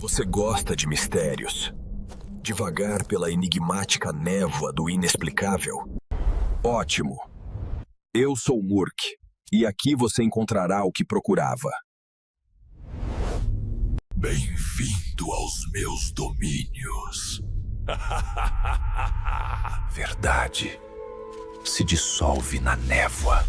Você gosta de mistérios? De vagar pela enigmática névoa do inexplicável? Ótimo! Eu sou Murk, e aqui você encontrará o que procurava. Bem-vindo aos meus domínios. Verdade se dissolve na névoa.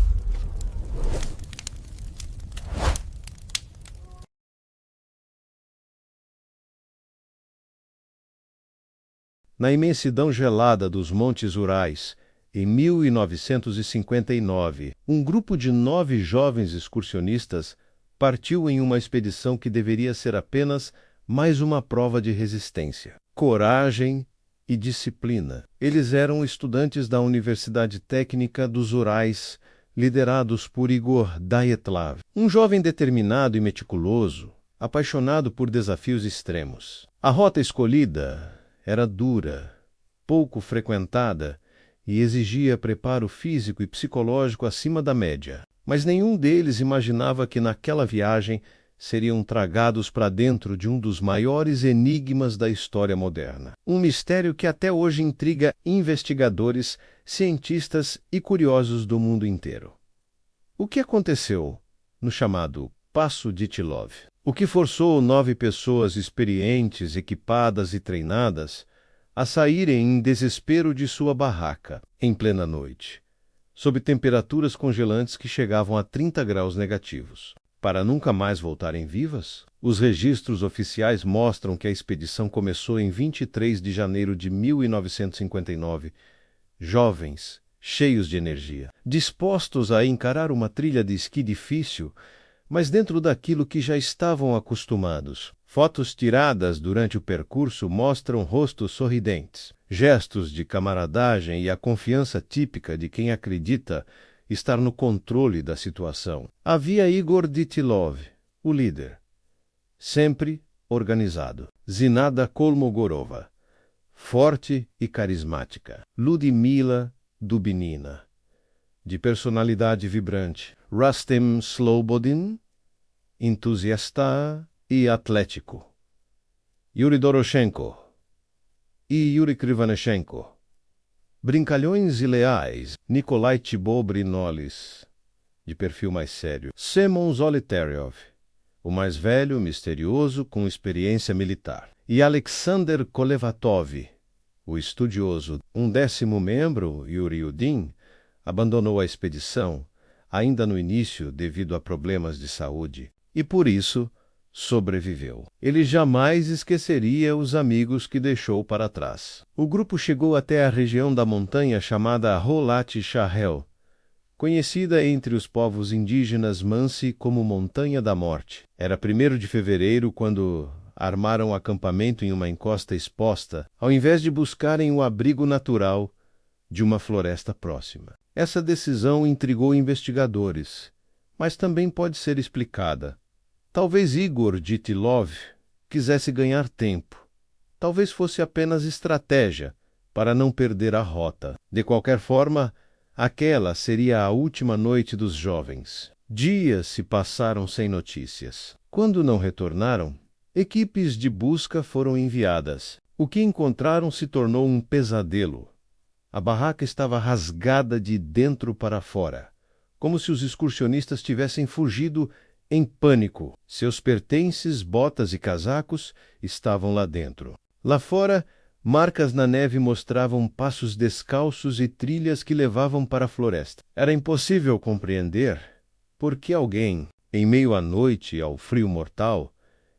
Na imensidão gelada dos Montes Urais, em 1959, um grupo de 9 jovens excursionistas partiu em uma expedição que deveria ser apenas mais uma prova de resistência, coragem e disciplina. Eles eram estudantes da Universidade Técnica dos Urais, liderados por Igor Dyatlov, um jovem determinado e meticuloso, apaixonado por desafios extremos. A rota escolhida era dura, pouco frequentada e exigia preparo físico e psicológico acima da média. Mas nenhum deles imaginava que naquela viagem seriam tragados para dentro de um dos maiores enigmas da história moderna. Um mistério que até hoje intriga investigadores, cientistas e curiosos do mundo inteiro. O que aconteceu no chamado Passo Dyatlov? O que forçou 9 pessoas experientes, equipadas e treinadas a saírem em desespero de sua barraca, em plena noite, sob temperaturas congelantes que chegavam a 30 graus negativos, para nunca mais voltarem vivas? Os registros oficiais mostram que a expedição começou em 23 de janeiro de 1959, jovens, cheios de energia, dispostos a encarar uma trilha de esqui difícil, mas dentro daquilo que já estavam acostumados. Fotos tiradas durante o percurso mostram rostos sorridentes, gestos de camaradagem e a confiança típica de quem acredita estar no controle da situação. Havia Igor Dyatlov, o líder, sempre organizado. Zinada Kolmogorova, forte e carismática. Ludmila Dubinina, de personalidade vibrante. Rustem Slobodin, entusiasta e atlético. Yuri Doroshenko e Yuri Krivonichenko, brincalhões e leais. Nikolai Thibault-Brinolis, de perfil mais sério. Semyon Zolotaryov, o mais velho, misterioso, com experiência militar. E Alexander Kolevatov, o estudioso. Um 10º membro, Yuri Yudin, abandonou a expedição ainda no início devido a problemas de saúde, e por isso sobreviveu. Ele jamais esqueceria os amigos que deixou para trás. O grupo chegou até a região da montanha chamada Holat Shahel, conhecida entre os povos indígenas Mansi como Montanha da Morte. Era 1º de fevereiro quando armaram acampamento em uma encosta exposta, ao invés de buscarem o abrigo natural de uma floresta próxima. Essa decisão intrigou investigadores, mas também pode ser explicada. Talvez Igor Dyatlov quisesse ganhar tempo. Talvez fosse apenas estratégia para não perder a rota. De qualquer forma, aquela seria a última noite dos jovens. Dias se passaram sem notícias. Quando não retornaram, equipes de busca foram enviadas. O que encontraram se tornou um pesadelo. A barraca estava rasgada de dentro para fora, como se os excursionistas tivessem fugido em pânico. Seus pertences, botas e casacos estavam lá dentro. Lá fora, marcas na neve mostravam passos descalços e trilhas que levavam para a floresta. Era impossível compreender por que alguém, em meio à noite e ao frio mortal,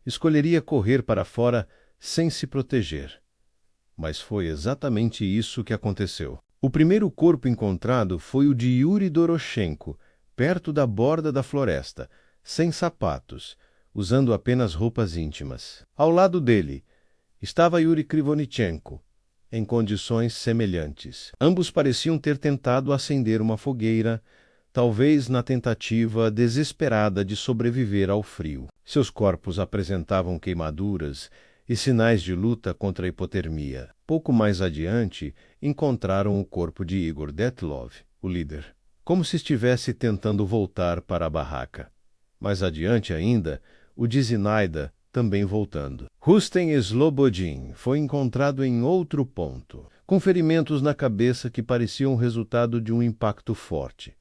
escolheria correr para fora sem se proteger. Mas foi exatamente isso que aconteceu. O primeiro corpo encontrado foi o de Yuri Doroshenko, perto da borda da floresta, sem sapatos, usando apenas roupas íntimas. Ao lado dele estava Yuri Krivonichenko, em condições semelhantes. Ambos pareciam ter tentado acender uma fogueira, talvez na tentativa desesperada de sobreviver ao frio. Seus corpos apresentavam queimaduras e sinais de luta contra a hipotermia. Pouco mais adiante, encontraram o corpo de Igor Dyatlov, o líder, como se estivesse tentando voltar para a barraca. Mais adiante ainda, o de Zinaida também voltando. Rustem Slobodin foi encontrado em outro ponto, com ferimentos na cabeça que pareciam resultado de um impacto forte,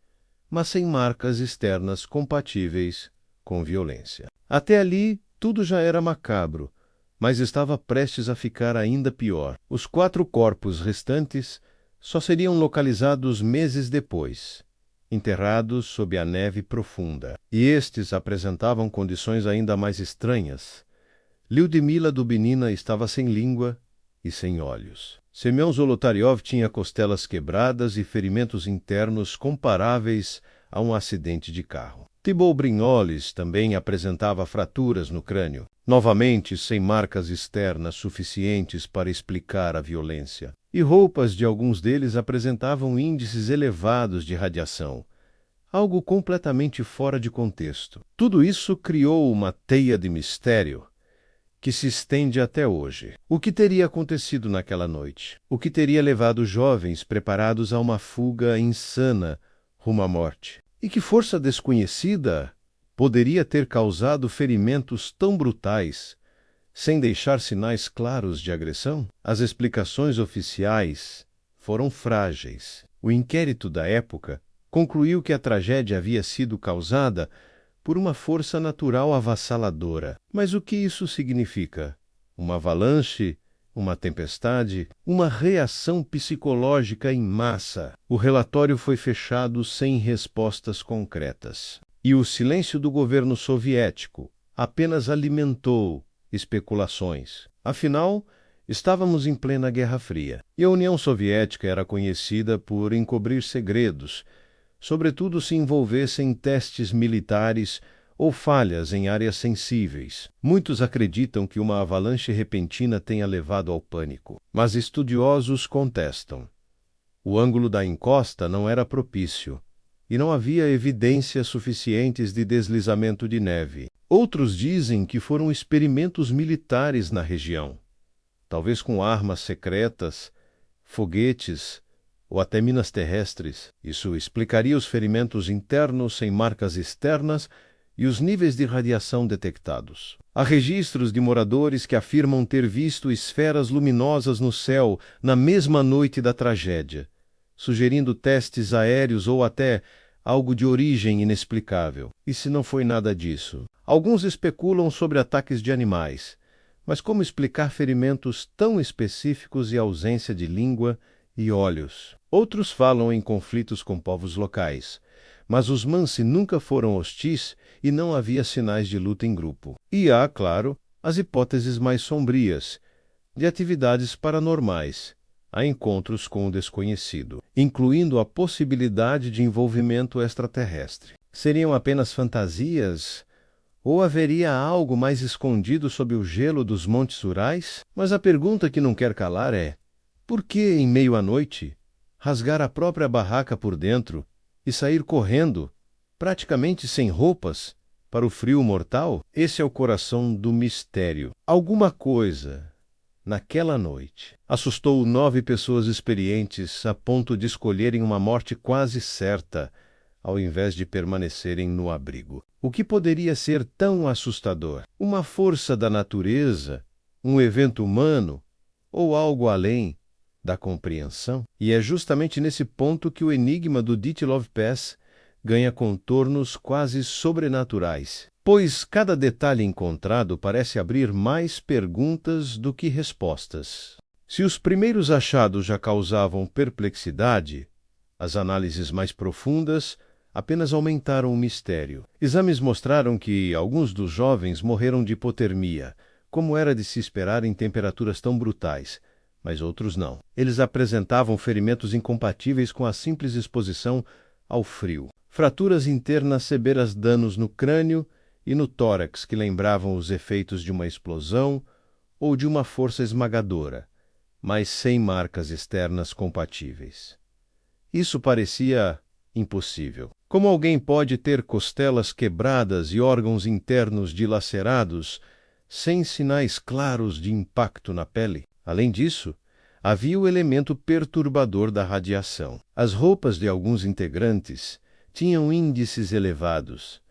mas sem marcas externas compatíveis com violência. Até ali, tudo já era macabro, mas estava prestes a ficar ainda pior. Os 4 corpos restantes só seriam localizados meses depois, enterrados sob a neve profunda. E estes apresentavam condições ainda mais estranhas. Lyudmila Dubinina estava sem língua e sem olhos. Semyon Zolotaryov tinha costelas quebradas e ferimentos internos comparáveis a um acidente de carro. Thibaut Brignoles também apresentava fraturas no crânio, novamente sem marcas externas suficientes para explicar a violência. E roupas de alguns deles apresentavam índices elevados de radiação, algo completamente fora de contexto. Tudo isso criou uma teia de mistério que se estende até hoje. O que teria acontecido naquela noite? O que teria levado os jovens preparados a uma fuga insana rumo à morte? E que força desconhecida poderia ter causado ferimentos tão brutais, sem deixar sinais claros de agressão? As explicações oficiais foram frágeis. O inquérito da época concluiu que a tragédia havia sido causada por uma força natural avassaladora. Mas o que isso significa? Uma avalanche? Uma tempestade? Uma reação psicológica em massa? O relatório foi fechado sem respostas concretas. E o silêncio do governo soviético apenas alimentou especulações. Afinal, estávamos em plena Guerra Fria, e a União Soviética era conhecida por encobrir segredos, sobretudo se envolvessem testes militares ou falhas em áreas sensíveis. Muitos acreditam que uma avalanche repentina tenha levado ao pânico, mas estudiosos contestam. O ângulo da encosta não era propício, e não havia evidências suficientes de deslizamento de neve. Outros dizem que foram experimentos militares na região, talvez com armas secretas, foguetes ou até minas terrestres. Isso explicaria os ferimentos internos sem marcas externas e os níveis de radiação detectados. Há registros de moradores que afirmam ter visto esferas luminosas no céu na mesma noite da tragédia, sugerindo testes aéreos ou até algo de origem inexplicável. E se não foi nada disso? Alguns especulam sobre ataques de animais, mas como explicar ferimentos tão específicos e ausência de língua e olhos? Outros falam em conflitos com povos locais, mas os Mansi nunca foram hostis e não havia sinais de luta em grupo. E há, claro, as hipóteses mais sombrias, de atividades paranormais, a encontros com o desconhecido, incluindo a possibilidade de envolvimento extraterrestre. Seriam apenas fantasias? Ou haveria algo mais escondido sob o gelo dos Montes Urais? Mas a pergunta que não quer calar é: por que, em meio à noite, rasgar a própria barraca por dentro e sair correndo, praticamente sem roupas, para o frio mortal? Esse é o coração do mistério. Alguma coisa, naquela noite, assustou 9 pessoas experientes a ponto de escolherem uma morte quase certa, ao invés de permanecerem no abrigo. O que poderia ser tão assustador? Uma força da natureza? Um evento humano? Ou algo além da compreensão? E é justamente nesse ponto que o enigma do Dyatlov Pass ganha contornos quase sobrenaturais, pois cada detalhe encontrado parece abrir mais perguntas do que respostas. Se os primeiros achados já causavam perplexidade, as análises mais profundas apenas aumentaram o mistério. Exames mostraram que alguns dos jovens morreram de hipotermia, como era de se esperar em temperaturas tão brutais, mas outros não. Eles apresentavam ferimentos incompatíveis com a simples exposição ao frio. Fraturas internas severas, danos no crânio e no tórax que lembravam os efeitos de uma explosão ou de uma força esmagadora, mas sem marcas externas compatíveis. Isso parecia impossível. Como alguém pode ter costelas quebradas e órgãos internos dilacerados sem sinais claros de impacto na pele? Além disso, havia o elemento perturbador da radiação. As roupas de alguns integrantes tinham índices elevados,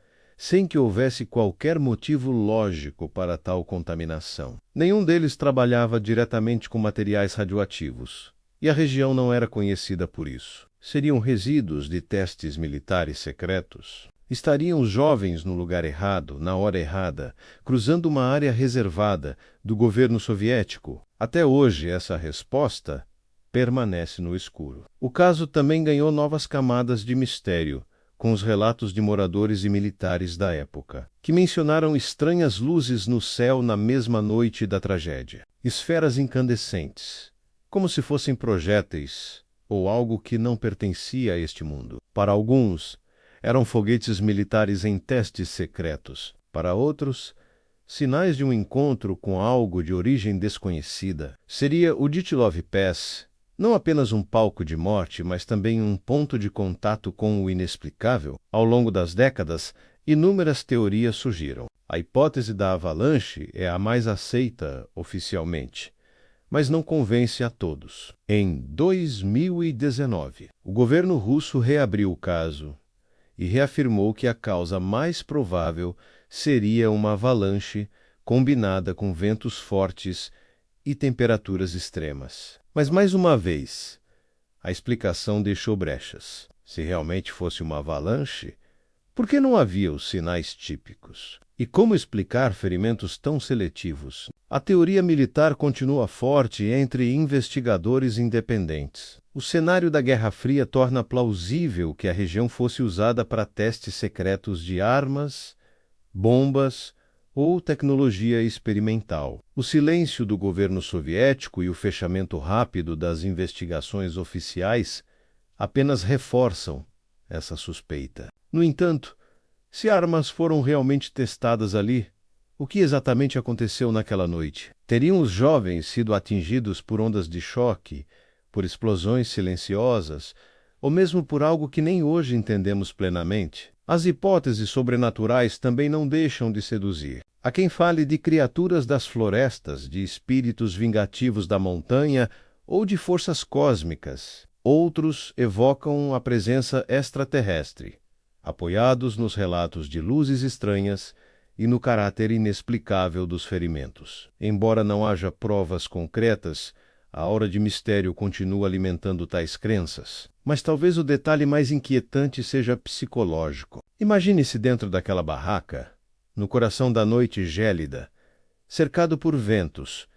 sem que houvesse qualquer motivo lógico para tal contaminação. Nenhum deles trabalhava diretamente com materiais radioativos, e a região não era conhecida por isso. Seriam resíduos de testes militares secretos? Estariam os jovens no lugar errado, na hora errada, cruzando uma área reservada do governo soviético? Até hoje, essa resposta permanece no escuro. O caso também ganhou novas camadas de mistério, com os relatos de moradores e militares da época, que mencionaram estranhas luzes no céu na mesma noite da tragédia. Esferas incandescentes, como se fossem projéteis ou algo que não pertencia a este mundo. Para alguns, eram foguetes militares em testes secretos. Para outros, sinais de um encontro com algo de origem desconhecida. Seria o Dyatlov Pass não apenas um palco de morte, mas também um ponto de contato com o inexplicável? Ao longo das décadas, inúmeras teorias surgiram. A hipótese da avalanche é a mais aceita oficialmente, mas não convence a todos. Em 2019, o governo russo reabriu o caso e reafirmou que a causa mais provável seria uma avalanche combinada com ventos fortes e temperaturas extremas. Mas, mais uma vez, a explicação deixou brechas. Se realmente fosse uma avalanche, por que não havia os sinais típicos? E como explicar ferimentos tão seletivos? A teoria militar continua forte entre investigadores independentes. O cenário da Guerra Fria torna plausível que a região fosse usada para testes secretos de armas, bombas ou tecnologia experimental. O silêncio do governo soviético e o fechamento rápido das investigações oficiais apenas reforçam essa suspeita. No entanto, se armas foram realmente testadas ali, o que exatamente aconteceu naquela noite? Teriam os jovens sido atingidos por ondas de choque, por explosões silenciosas, ou mesmo por algo que nem hoje entendemos plenamente? As hipóteses sobrenaturais também não deixam de seduzir. Há quem fale de criaturas das florestas, de espíritos vingativos da montanha ou de forças cósmicas. Outros evocam a presença extraterrestre, apoiados nos relatos de luzes estranhas e no caráter inexplicável dos ferimentos. Embora não haja provas concretas, a aura de mistério continua alimentando tais crenças. Mas talvez o detalhe mais inquietante seja psicológico. Imagine-se dentro daquela barraca, no coração da noite gélida, cercado por ventos,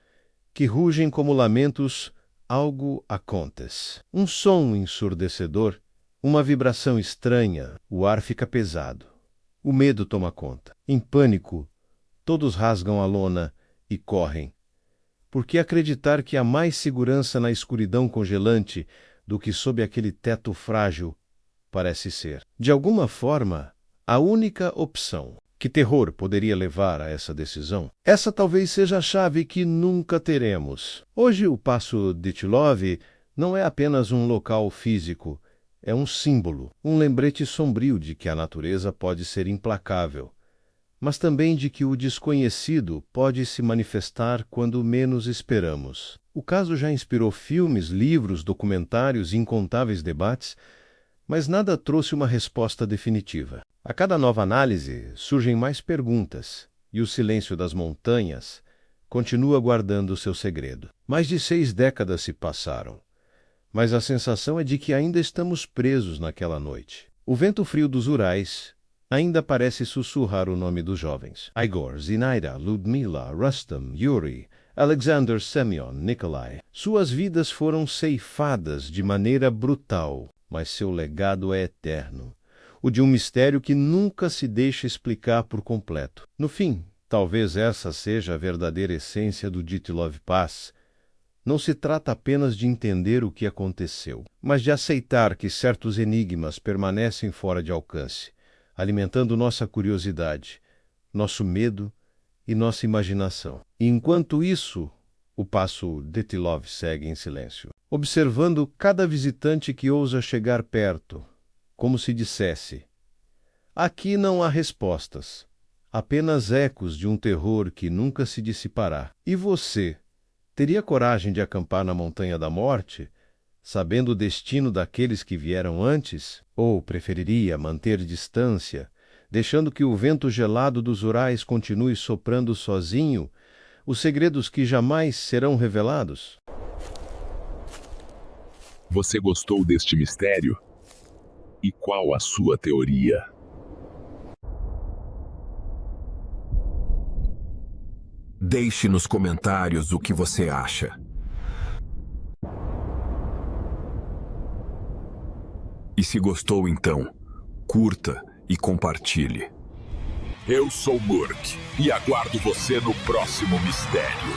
que rugem como lamentos. Algo acontece. Um som ensurdecedor, uma vibração estranha, o ar fica pesado. O medo toma conta. Em pânico, todos rasgam a lona e correm. Porque acreditar que há mais segurança na escuridão congelante do que sob aquele teto frágil parece ser, de alguma forma, a única opção. Que terror poderia levar a essa decisão? Essa talvez seja a chave que nunca teremos. Hoje, o Passo Dyatlov não é apenas um local físico, é um símbolo, um lembrete sombrio de que a natureza pode ser implacável, mas também de que o desconhecido pode se manifestar quando menos esperamos. O caso já inspirou filmes, livros, documentários e incontáveis debates, mas nada trouxe uma resposta definitiva. A cada nova análise surgem mais perguntas, e o silêncio das montanhas continua guardando seu segredo. Mais de 6 décadas se passaram, mas a sensação é de que ainda estamos presos naquela noite. O vento frio dos Urais ainda parece sussurrar o nome dos jovens. Igor, Zinaida, Ludmila, Rustam, Yuri, Alexander, Semyon, Nikolai. Suas vidas foram ceifadas de maneira brutal, mas seu legado é eterno. O de um mistério que nunca se deixa explicar por completo. No fim, talvez essa seja a verdadeira essência do Dyatlov Pass. Não se trata apenas de entender o que aconteceu, mas de aceitar que certos enigmas permanecem fora de alcance, alimentando nossa curiosidade, nosso medo e nossa imaginação. E enquanto isso, o Passo Dyatlov segue em silêncio, observando cada visitante que ousa chegar perto, como se dissesse: aqui não há respostas, apenas ecos de um terror que nunca se dissipará. E você, teria coragem de acampar na Montanha da Morte, sabendo o destino daqueles que vieram antes? Ou preferiria manter distância, deixando que o vento gelado dos Urais continue soprando sozinho os segredos que jamais serão revelados? Você gostou deste mistério? E qual a sua teoria? Deixe nos comentários o que você acha. E se gostou, então, curta e compartilhe. Eu sou Murk e aguardo você no próximo mistério.